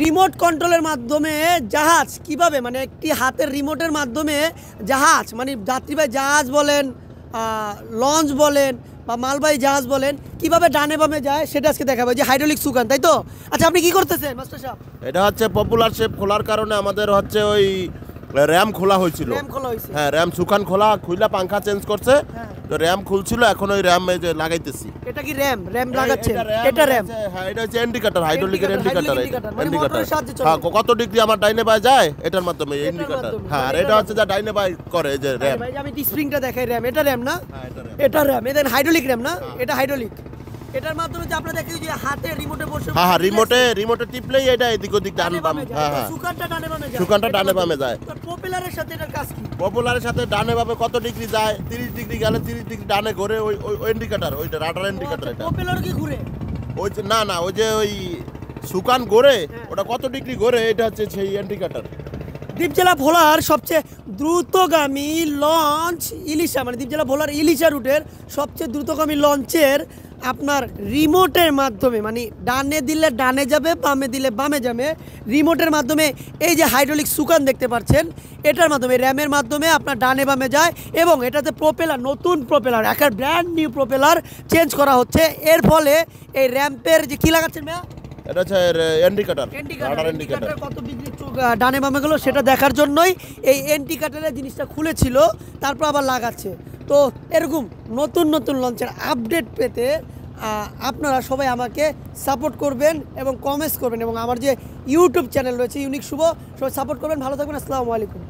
Remote কন্ট্রোলের মাধ্যমে জাহাজ কিভাবে মানে একটি হাতের রিমোটের মাধ্যমে জাহাজ মানে যাত্রীবাহী জাহাজ বলেন লঞ্চ বলেন বা মালবাহী জাহাজ বলেন কিভাবে ডানে বামে যায় সেটা আজকে দেখাবো যে হাইড্রোলিক সুকান তাই তো। আচ্ছা আপনি কি করতেছেন মাস্টার সাহেব? এটা হচ্ছে পপুলার শেপ খোলার কারণে আমাদের হচ্ছে ওই র্যাম খোলা হয়েছিল। র্যাম খোলা হয়েছে, হ্যাঁ র্যাম সুকান খোলা খুইলা পাংখা চেঞ্জ করছে। হ্যাঁ। তো র্যাম খুলছিল, এখন ওই র্যাম এই যে লাগাইতেছি। এটা কি র্যাম র্যাম লাগাচ্ছেন? এটা র্যাম, হ্যাঁ এটা হচ্ছে ইন্ডিকেটর, হাইড্রোলিকের ইন্ডিকেটর। মানে মোটরের সাহায্যে চলে। হ্যাঁ কত ডিগ্রি আমার ডাইনে বাই যায় এটার মাধ্যমে ইন্ডিকেটর। হ্যাঁ আর এটা হচ্ছে যা ডাইনে বাই করে এই যে র্যাম। ভাই আমি স্প্রিংটা দেখাই, র্যাম এটা র্যাম না? হ্যাঁ এটা র্যাম। এটা র্যাম, এটা হাইড্রোলিক র্যাম না? এটা হাইড্রোলিক। এটার মাধ্যমে যে আপনারা দেখেন যে হাতে রিমোটে বসে হ্যাঁ হ্যাঁ রিমোটে টিপলেই এটা এদিক ওদিক ডান বাম। হ্যাঁ হ্যাঁ সুকানটা ডানে বামে যায়। সুকানটা ডানে বামে যায়। তো পপুলারের সাথে এটার কাজ কি? পপুলারের সাথে ডানে বামে কত ডিগ্রি যায়, 30 ডিগ্রি গেলে 30 ডিগ্রি ডানে ঘুরে ওই ইন্ডিকেটর, ওইটা রাডার ইন্ডিকেটর। এটা পপুলার কি ঘুরে? ওই যে না ওই যে ওই সুকান ঘোরে ওটা কত ডিগ্রি ঘোরে এটা হচ্ছে সেই ইন্ডিকেটর। দ্বীপজেলা ভোলার সবচেয়ে দ্রুতগামী লঞ্চ ইলিশা মানে দ্বীপজেলা ভোলার ইলিশা রুটের সবচেয়ে দ্রুতগামী লঞ্চের আপনার রিমোটের মাধ্যমে মানে ডানে দিলে ডানে যাবে, বামে দিলে বামে যাবে, রিমোটের মাধ্যমে এই যে হাইড্রোলিক সুকান দেখতে পাচ্ছেন এটার মাধ্যমে র্যামের মাধ্যমে আপনার ডানে বামে যায় এবং এটাতে প্রোপেলার, নতুন প্রোপেলার, একটা ব্র্যান্ড নিউ প্রোপেলার চেঞ্জ করা হচ্ছে। এর ফলে এই র্যাম্পের যে কী লাগাচ্ছেন ভাইয়া? এটা হচ্ছে ইন্ডিকেটর, রাডার ইন্ডিকেটর। কত ডিগ্রি ডানে বামে গেল সেটা দেখার জন্যই এই ইন্ডিকেটরের জিনিসটা খুলেছিল, তারপর আবার লাগাচ্ছে। তো এরকম নতুন নতুন লঞ্চের আপডেট পেতে আপনারা সবাই আমাকে সাপোর্ট করবেন এবং কমেন্টস করবেন এবং আমার যে ইউটিউব চ্যানেল রয়েছে ইউনিক শুভ, সবাই সাপোর্ট করবেন। ভালো থাকবেন, আসসালামু আলাইকুম।